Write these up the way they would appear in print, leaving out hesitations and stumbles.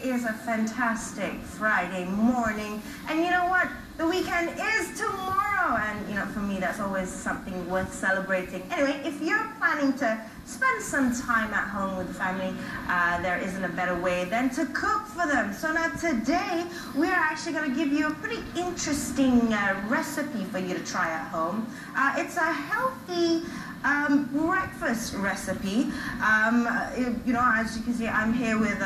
It is a fantastic Friday morning. And you know what? The weekend is tomorrow. And, you know, for me, that's always something worth celebrating. Anyway, if you're planning to spend some time at home with the family, there isn't a better way than to cook for them. So now today, we're actually going to give you a pretty interesting recipe for you to try at home. It's a healthy breakfast recipe. You know, as you can see, I'm here with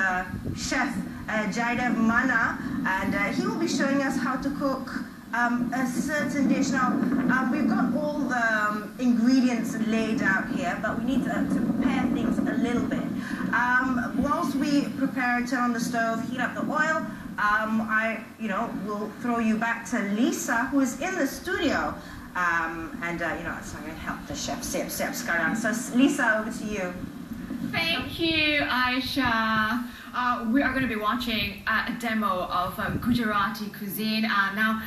Chef Jaidev Mana, and he will be showing us how to cook a certain dish. Now, we've got all the ingredients laid out here, but we need to prepare things a little bit. Whilst we prepare, turn on the stove, heat up the oil, you know, we'll throw you back to Lisa, who is in the studio. You know, so I'm going to help the chef step sekarang. So, Lisa, over to you. Thank you, Aisha. We are going to be watching a demo of Gujarati cuisine. Now,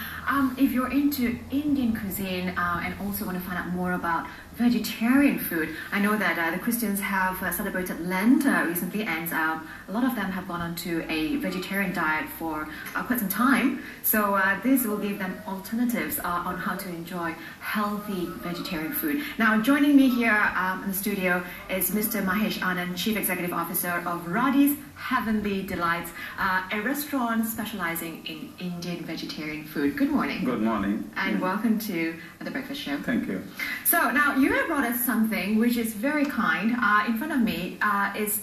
if you're into Indian cuisine and also want to find out more about vegetarian food, I know that the Christians have celebrated Lent recently, and a lot of them have gone on to a vegetarian diet for quite some time. So this will give them alternatives on how to enjoy healthy vegetarian food. Now, joining me here in the studio is Mr. Mahesh Anand, Chief Executive Officer of Radhey'e Heavenly Delights, a restaurant specializing in Indian vegetarian food. Good morning. Good morning. And welcome to the breakfast show. Thank you. So now you have brought us something which is very kind. In front of me is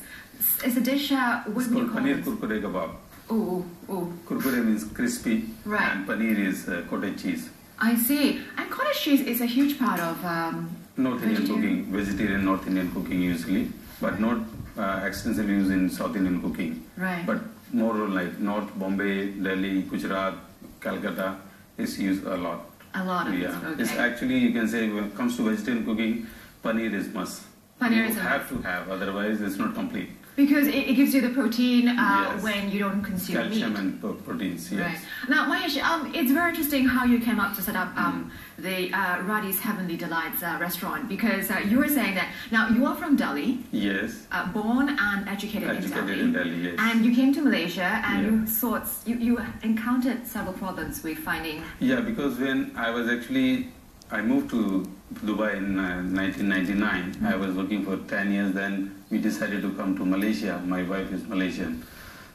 a dish. What do you call Paneer it? kurkure kebab. Oh. Kurkure means crispy, Right. and paneer is cottage cheese. I see. And cottage cheese is a huge part of North Indian cooking, vegetarian North Indian cooking usually, but not extensively used in South Indian cooking. Right. But more like North Bombay, Delhi, Gujarat, Calcutta is used a lot. A lot of it. Yeah. Okay. It's actually, you can say, when it comes to vegetarian cooking, paneer is must. Paneer you is a have to have, otherwise it's not complete. Because it gives you the protein Yes. when you don't consume Calcium meat. and proteins, yes. Right. Now, Mahesh, it's very interesting how you came up to set up the Radhey'e Heavenly Delights restaurant, because you were saying that now you are from Delhi, Yes. born and educated In Delhi, yes. and you came to Malaysia and Yeah. you encountered several problems with finding. Yeah, because when I moved to Dubai in 1999. I was working for 10 years. Then we decided to come to Malaysia. My wife is Malaysian.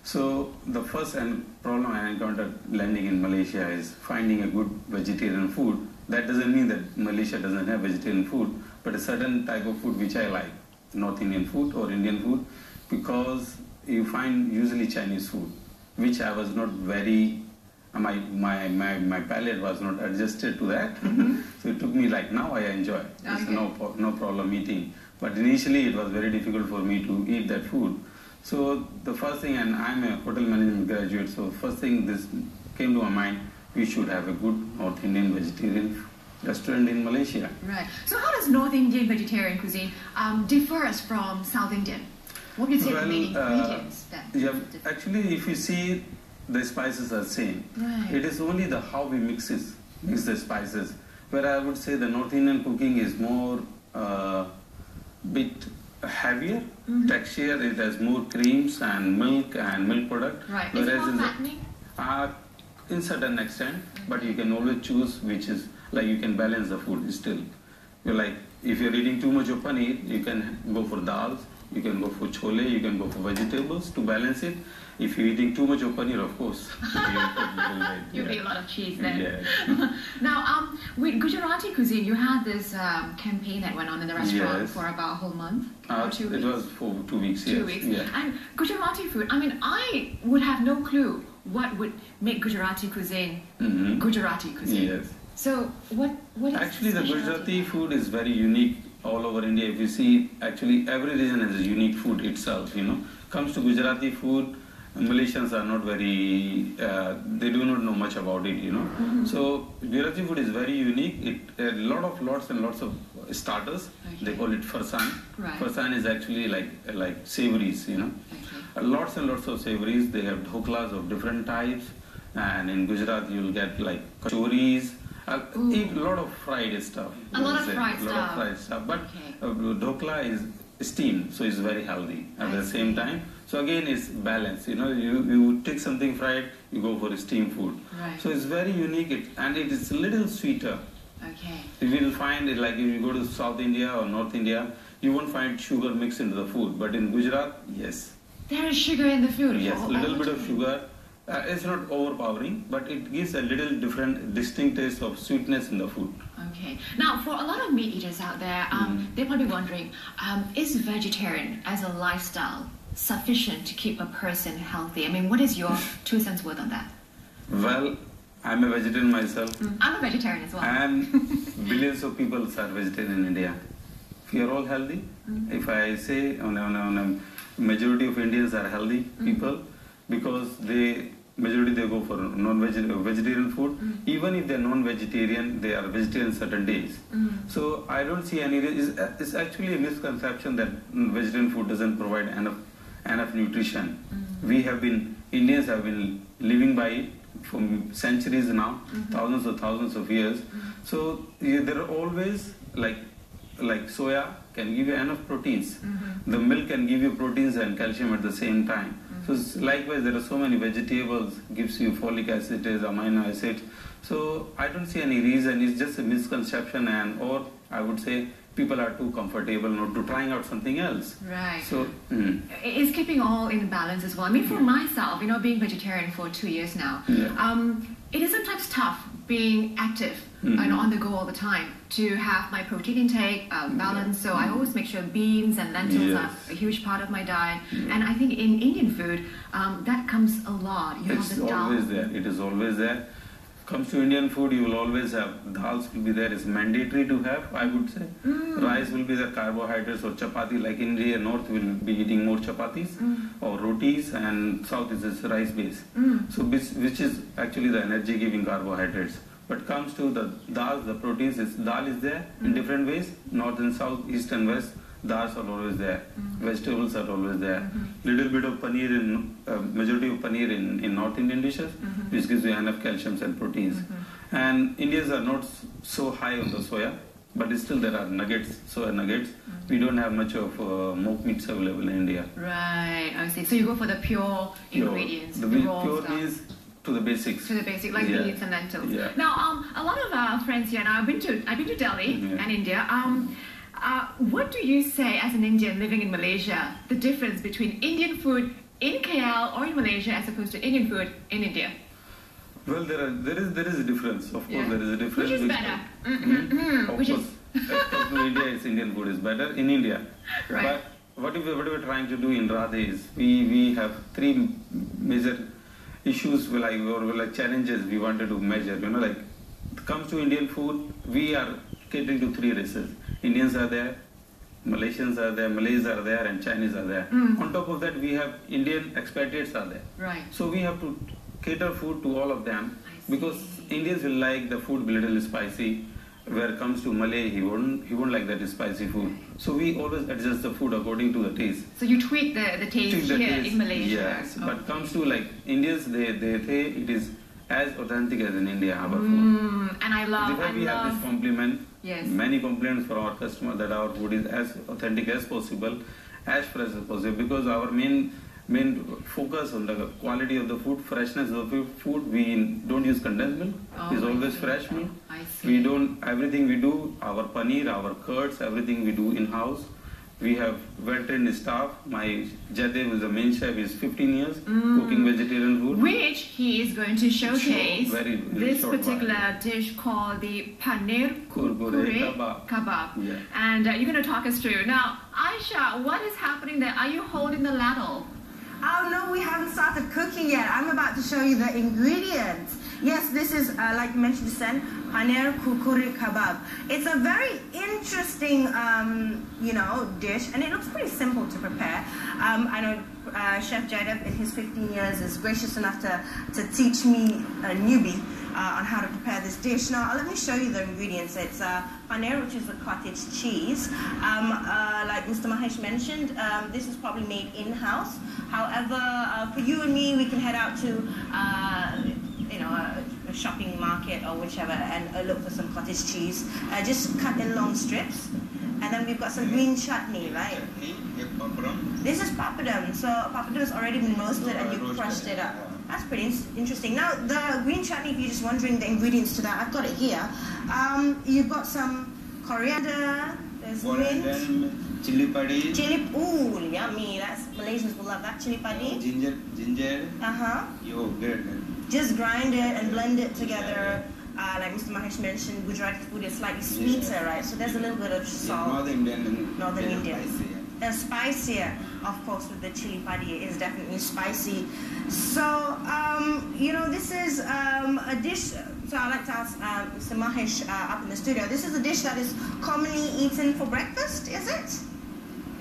So the first problem I encountered landing in Malaysia is finding a good vegetarian food. That doesn't mean that Malaysia doesn't have vegetarian food, but a certain type of food which I like, North Indian food or Indian food, because you find usually Chinese food, which I was not very, my palate was not adjusted to that. So it took me like, now I enjoy. There's no problem eating. But initially it was very difficult for me to eat that food. So the first thing, and I'm a hotel management graduate, so first thing this came to my mind, we should have a good North Indian vegetarian restaurant in Malaysia. Right. So how does North Indian vegetarian cuisine differs from South Indian? What would you say the main ingredients then? Yeah, actually, if you see, the spices are same. Right. It is only the how we mix the spices. Where I would say the North Indian cooking is more bit heavier texture. It has more creams and milk product. Right. Is it more fattening? In certain extent, but you can always choose which is like you can balance the food still. You're like if you're eating too much of paneer, you can go for dals. You can go for chole, you can go for vegetables to balance it. If you're eating too much of paneer, of course, you'll be a lot of cheese then. Yeah. Now, with Gujarati cuisine, you had this campaign that went on in the restaurant for about a whole month or 2 weeks? It was for 2 weeks, 2 weeks. Yeah. And Gujarati food, I mean, I would have no clue what would make Gujarati cuisine Gujarati cuisine. Yes. So, what is actually, the Gujarati food is very unique all over India. If you see, actually, every region has a unique food itself, you know. Comes to Gujarati food, Malaysians are not very, they do not know much about it, you know. So, Gujarati food is very unique. It lots and lots of starters. Okay. They call it farsan. Right. Farsan is actually like savories, you know. Okay. Lots and lots of savories. They have dhoklas of different types. And in Gujarat, you'll get like kachoris. Eat a lot of fried stuff. A lot of fried stuff. But dhokla is steamed, so it's very healthy at the same time. So again, it's balance. You take something fried, you go for steamed food. Right. So it's very unique, and it is a little sweeter. Okay. You will find it like if you go to South India or North India, you won't find sugar mixed into the food. But in Gujarat, yes. There is sugar in the food. Yes, a little bit of sugar. It's not overpowering, but it gives a little different, distinct taste of sweetness in the food. Okay. Now, for a lot of meat eaters out there, they're probably wondering, is vegetarian as a lifestyle sufficient to keep a person healthy? I mean, what is your 2 cents worth on that? Well, I'm a vegetarian myself. I'm a vegetarian as well. And billions of people are vegetarian in India. We are all healthy. If I say on a majority of Indians are healthy people, because majority they go for vegetarian food. Even if they're non-vegetarian, they are vegetarian certain days. So I don't see any reason. It's actually a misconception that vegetarian food doesn't provide enough nutrition. Indians have been living by it for centuries now, thousands of years. So there are always like soya can give you enough proteins. The milk can give you proteins and calcium at the same time. So likewise, there are so many vegetables, gives you folic acid, amino acid. So I don't see any reason. It's just a misconception, or I would say people are too comfortable not to trying out something else. Right. So it's keeping all in balance as well. I mean, for myself, being vegetarian for 2 years now, it is sometimes tough being active and on the go all the time to have my protein intake balanced. So I always make sure beans and lentils are a huge part of my diet. And I think in Indian food, that comes a lot. It's always there. It is always there. Comes to Indian food, you will always have dals will be there. It's mandatory to have, I would say. Rice will be there, carbohydrates or chapati. Like India, North will be eating more chapatis or rotis, and South is this rice base. So which is actually the energy giving carbohydrates. But comes to the dals, the proteins, dal is there in different ways. North and South, East and West. Dals are always there. Vegetables are always there. Little bit of paneer majority of paneer in North Indian dishes, which gives you enough calcium and proteins. And Indians are not so high on the soya, but still there are nuggets, soya nuggets. We don't have much of mock meats available in India. Right, I see. So you go for the pure ingredients. The pure means to the basics. To the basic, like beans and lentils. Yeah. Now, a lot of our friends here, now I've been to Delhi and India. What do you say as an Indian living in Malaysia, the difference between Indian food in KL or in Malaysia as opposed to Indian food in India? Well, there is a difference. Of course, there is a difference. Which is better? Of course, except to India, Indian food is better in India. Right. But what we're trying to do in Radhey'e is we have three major issues like challenges we wanted to measure. Like comes to Indian food, we are catering to three races. Indians are there, Malaysians are there, Malays are there, and Chinese are there. On top of that, we have Indian expatriates are there. Right. So we have to cater food to all of them, because Indians will like the food a little spicy. Where it comes to Malay, he won't like that spicy food. So we always adjust the food according to the taste. So you tweak the taste here in Malaysia. Yes, but comes to like Indians, they say it is as authentic as in India, our food. And I love. We have this compliment. Yes. Many complaints from our customers that our food is as authentic as possible, as fresh as possible, because our main focus on the quality of the food, freshness of the food. We don't use condensed milk. It's always fresh milk. I see. Everything we do, our paneer, our curds, everything we do in-house. We have well-trained staff. My Jadev is the main chef. He's 15 years cooking vegetarian food. Which he is going to showcase this particular while. Dish called the Paneer kebab. Yeah. And you're going to talk us through. Now, Aisha, what is happening there? Are you holding the ladle? Oh no, we haven't started cooking yet. I'm about to show you the ingredients. Yes, this is, like you mentioned, Sen, Paneer Kurkure Kebab. It's a very interesting, dish, and it looks pretty simple to prepare. I know Chef Jaidev, in his 15 years, is gracious enough to teach me, a newbie, on how to prepare this dish. Now, let me show you the ingredients. It's paneer, which is a cottage cheese. Like Mr. Mahesh mentioned, this is probably made in-house. However, for you and me, we can head out to a shopping market or whichever and look for some cottage cheese. Just cut in long strips, and and then we've got some green chutney, right? Chutney, papadum. This is papadum. So papadum has already been roasted and you crushed it up. That's pretty interesting. Now, the green chutney, if you're just wondering the ingredients to that, I've got it here. You've got some coriander, there's mint, chili padi. chili, ooh, yummy. That's Malaysians will love that. Chili padi. Ginger. Yogurt. Just grind it and blend it together. Like Mr. Mahesh mentioned, Gujarati food is slightly sweeter, right? So there's a little bit of salt. Northern Indian. Northern Indian. Spicy. And spicier, of course, with the chili padi. It is definitely spicy. So, you know, this is a dish. So I'd like to ask Mr. Mahesh up in the studio. This is a dish that is commonly eaten for breakfast, is it?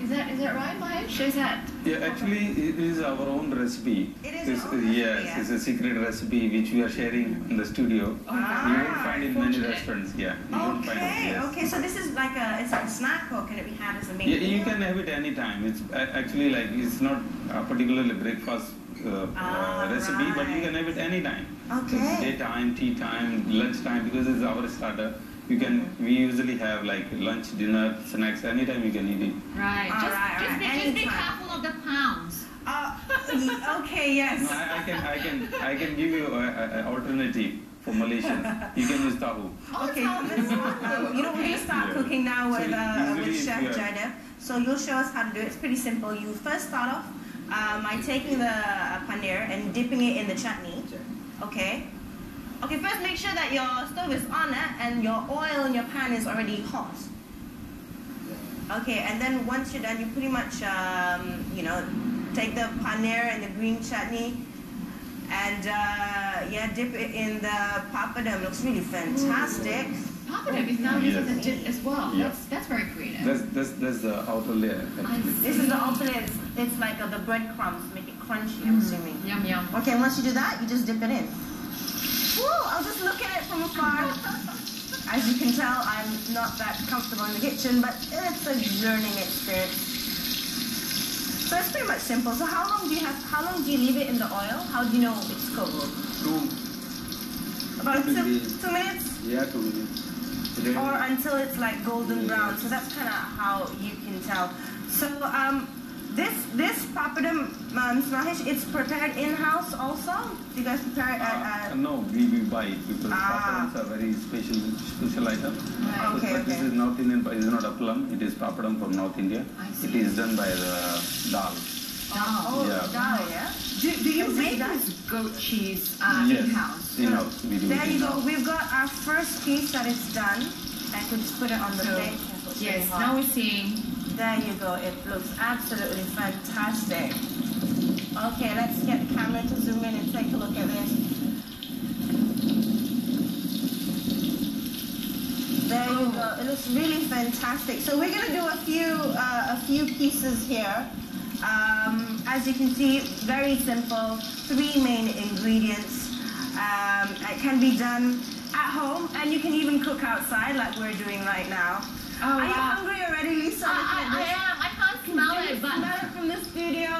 Is that right, Mahesh? Is that? Yeah, actually, it is our own recipe. It is your own recipe, yes, yeah? it's a secret recipe which we are sharing in the studio. You won't find in many restaurants. Yeah, you won't find it. Yes. Okay. So this is like it's like a snack, or can it be had as a main Yeah, meal? you can have it anytime. It's actually like it's not a particularly breakfast recipe, but you can have it anytime. Okay. Daytime, tea time, lunch time, because it's our starter. We usually have like lunch, dinner, snacks, anytime you can eat it. Right. Just be Anytime. careful of the pounds. Okay, yes. No, I can give you an alternative for Malaysians. You can use tahu. Okay, you know, we're going to start cooking now with, with Chef Jaidev. So you'll show us how to do it. It's pretty simple. You first start off by taking the paneer and dipping it in the chutney. Okay. Okay, first make sure that your stove is on and your oil in your pan is already hot. Okay, and then once you're done, you pretty much, you know, take the paneer and the green chutney and yeah, dip it in the papadum. Looks really fantastic. Papadum is now used as a dip as well. Yeah. That's very creative. That's the outer layer. Actually. This is the alternate. It's like the breadcrumbs, make it crunchy, I'm assuming. Yum yum. Okay, once you do that, you just dip it in. Woo! I'll just look at it from afar. As you can tell, I'm not that comfortable in the kitchen, but it's a learning experience. So it's pretty much simple. So how long do you leave it in the oil? How do you know it's cooked? About 2 minutes? Yeah, 2 minutes. Or until it's like golden brown. So that's kind of how you can tell. So this papadum, Mahesh, it's prepared in-house also? Do you guys prepare it at... No, we buy it because papadums are very special item. Right. Okay, but this is North Indian, it is not a plum, it is papadum from North India. It is done by the dal. Oh, Yeah. dal, yeah? Do you Is it make done? this goat cheese Yes, in-house? in-house. We do There it you go. in-house. We've got our first piece that is done. I could just put it on the So, plate. yes, now we're seeing. There you go. It looks absolutely fantastic. Okay, let's get the camera to zoom in and take a look at this. There you go. It looks really fantastic. So we're going to do a few pieces here. As you can see, very simple. 3 main ingredients. It can be done at home, and you can even cook outside like we're doing right now. Oh, Are you wow. hungry already, Lisa? I am. I can't smell it, but. Smell it from the studio.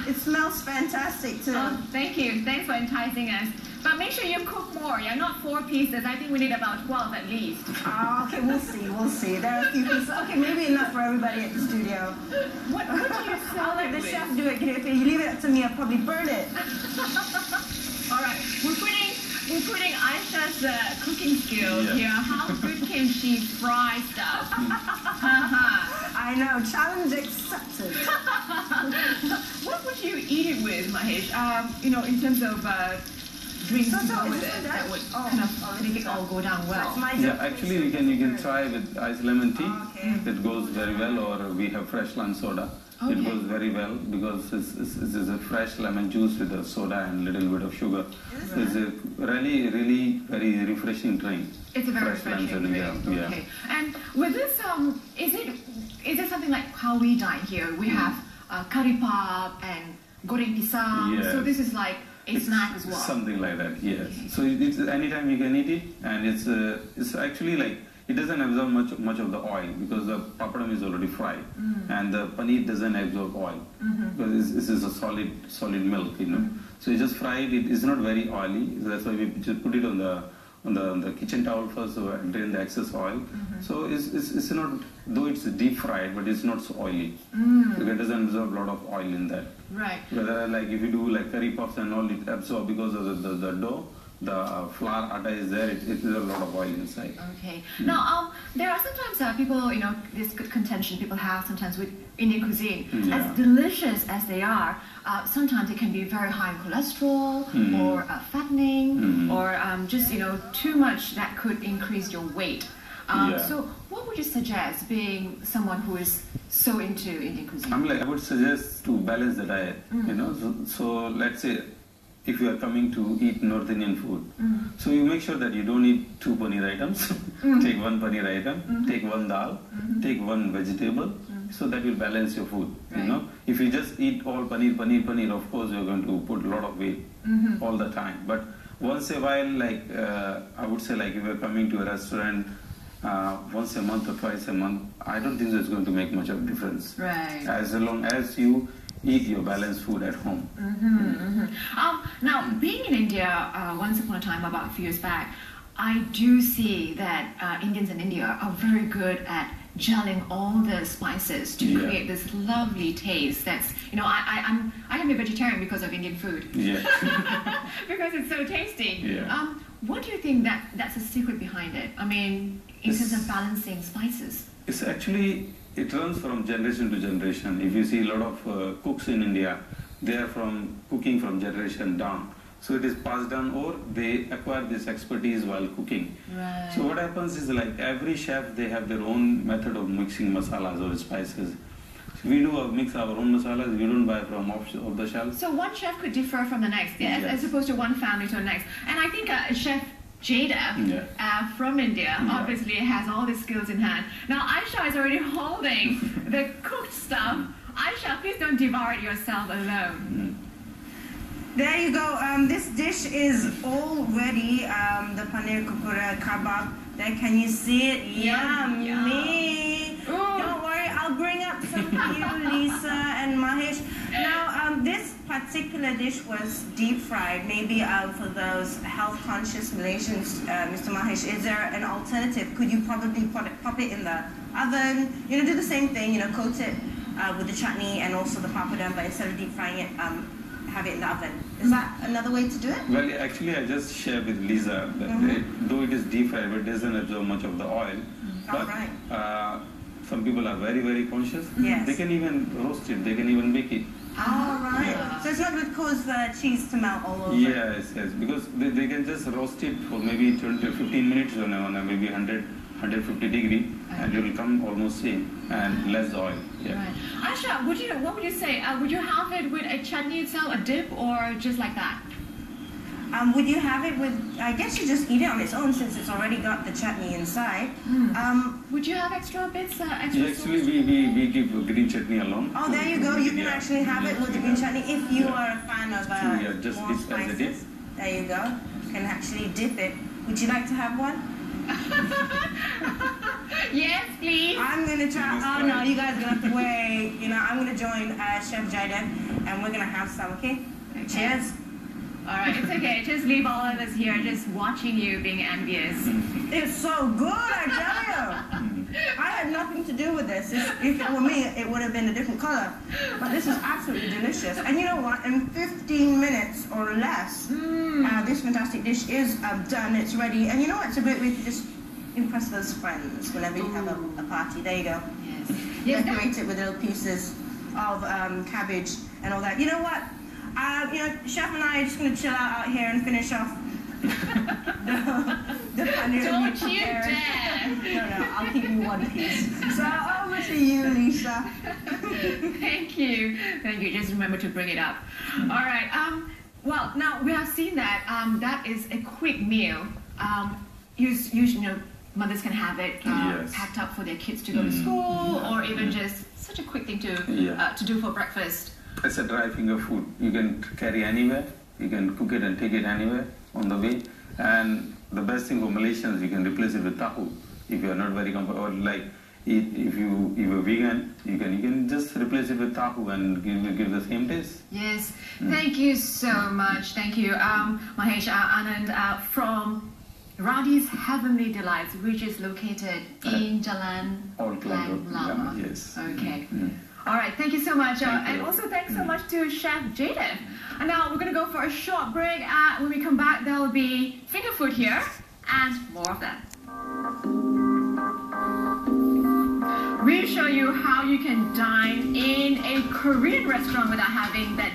It smells fantastic too. Oh, thank you. Thanks for enticing us. But make sure you cook more. Yeah, not 4 pieces. I think we need about 12 at least. Oh, okay, we'll see. We'll see. There are a few pieces. Okay, maybe enough for everybody at the studio. What do you serve I'll let the with? chef do it. If you leave it up to me, I'll probably burn it. All right, we're putting Aisha's cooking skills Yeah. here. How good can she fry stuff? I know. Challenge accepted. What would you eat it with, Mahesh? You know, in terms of drinks So, to go with is it, it that done? would Oh, kind of make it all go down well. That's my Yeah, job. actually you can try with iced lemon tea. Okay. It goes very well, or we have fresh lime soda. It Okay. goes very well because it's a fresh lemon juice with a soda and little bit of sugar. It's a really very refreshing drink. It's a very Fresh lime refreshing soda, drink. yeah. Okay. And with this, is it something like how we dine here? We have curry pop and goreng pisang. Yes. So this is like a snack as well. Something like that, yes. So it's anytime you can eat it, and it's actually like it doesn't absorb much of the oil because the papadum is already fried, and the paneer doesn't absorb oil because this is a solid milk, you know. So you just fry it. It is not very oily, so that's why we just put it on on the kitchen towel first to drain the excess oil. So it's not, though it's deep fried, but it's not so oily. So it doesn't absorb a lot of oil in that. Right. Whether like if you do like curry puffs and all, it absorbs because of the dough. The flour atta is there, it is a lot of oil inside. Okay. Now, there are sometimes people, this good contention people have sometimes with Indian cuisine. Yeah. As delicious as they are, sometimes it can be very high in cholesterol or fattening or just, too much that could increase your weight. So what would you suggest being someone who is so into Indian cuisine? I would suggest to balance the diet, So let's say, if you are coming to eat North Indian food, so you make sure that you don't eat 2 paneer items. Take 1 paneer item, take 1 dal, take 1 vegetable, so that will balance your food. Right. If you just eat all paneer, of course you're going to put a lot of weight all the time. But once a while, I would say, if you're coming to a restaurant once a month or twice a month, I don't think that's going to make much of a difference. Right. As long as you eat your balanced food at home. Now, being in India, once upon a time, about a few years back, I do see that Indians in India are very good at gelling all the spices to create this lovely taste. That's, I am a vegetarian because of Indian food. Yeah. Because it's so tasty. Yeah. What do you think that's the secret behind it? I mean, in terms of balancing spices. It's actually, it runs from generation to generation. If you see a lot of cooks in India, they are cooking from generation down. So it is passed down, or they acquire this expertise while cooking. Right. So what happens is, every chef, they have their own method of mixing masalas or spices. So we do mix our own masalas, we don't buy from off the shelf. So one chef could differ from the next, Yes. as opposed to one family to the next. And I think Chef Jada from India obviously has all the skills in hand. Now Aisha is already holding the cooked stuff. Aisha, please don't devour it yourself alone. There you go. This dish is all ready. The paneer kukura kebab. There, can you see it? Yummy. Don't worry, I'll bring up some for you, Lisa and Mahesh. Now, this particular dish was deep fried. Maybe for those health-conscious Malaysians, Mr. Mahesh, is there an alternative? Could you probably pop it in the oven? Do the same thing. Coat it with the chutney and also the papadum, but instead of deep frying it, have it in the oven. Is that another way to do it? Well, actually, I just shared with Lisa that though it is deep fried, but it doesn't absorb much of the oil. But some people are very, very conscious. Yes. They can even roast it. They can even bake it. All right. Yeah. So it's not going to cause the cheese to melt all over? Yes, because they can just roast it for maybe 20 to 15 minutes on a maybe 150 degree, and it will come almost same and less oil. Yeah. Right. Aisha, what would you say? Would you have it with a chutney itself, a dip, or just like that? Would you have it with, I guess you just eat it on its own since it's already got the chutney inside. Would you have extra bits, Actually, we give green chutney alone. Oh, there you go. You can actually have it with the green chutney if you are a fan of just more dip as a dip. spices. There you go. You can actually dip it. Would you like to have one? Yes, please. I'm going to try. Oh, no, you guys are going to have to wait. I'm going to join Chef Jaidev and we're going to have some, okay? Cheers. All right, it's okay. Just leave all of us here just watching you being envious. It's so good, I tell you. I had nothing to do with this. If it were me, it would have been a different color. But this is absolutely delicious. And you know what? In 15 minutes or less, this fantastic dish is done. It's ready. And you know what? It's a great way to just impress those friends whenever you have a party. There you go. Yes. Decorate it with little pieces of cabbage and all that. You know what? Chef and I are just going to chill out here and finish off the paneer. Don't you dare! No, I'll keep you one piece. So over to you, Lisa. Thank you. Just remember to bring it up. All right. Well, now we have seen that that is a quick meal. Usually, mothers can have it packed up for their kids to go to school, or even just such a quick thing to do for breakfast. It's a dry finger food. You can carry anywhere. You can cook it and take it anywhere on the way. And the best thing for Malaysians, you can replace it with tahu. If you are not very comfortable, or if you're vegan, you can just replace it with tahu and give the same taste. Yes. Thank you so much. Thank you, Mahesh Anand from Radhey'e Heavenly Delights, which is located in Jalan Old Klang Lama. Yes. Okay. All right, thank you so much. Thank and you. also thanks so much to Chef Jaden. And now we're going to go for a short break. When we come back, there will be finger food here and more of that. We'll show you how you can dine in a Korean restaurant without having that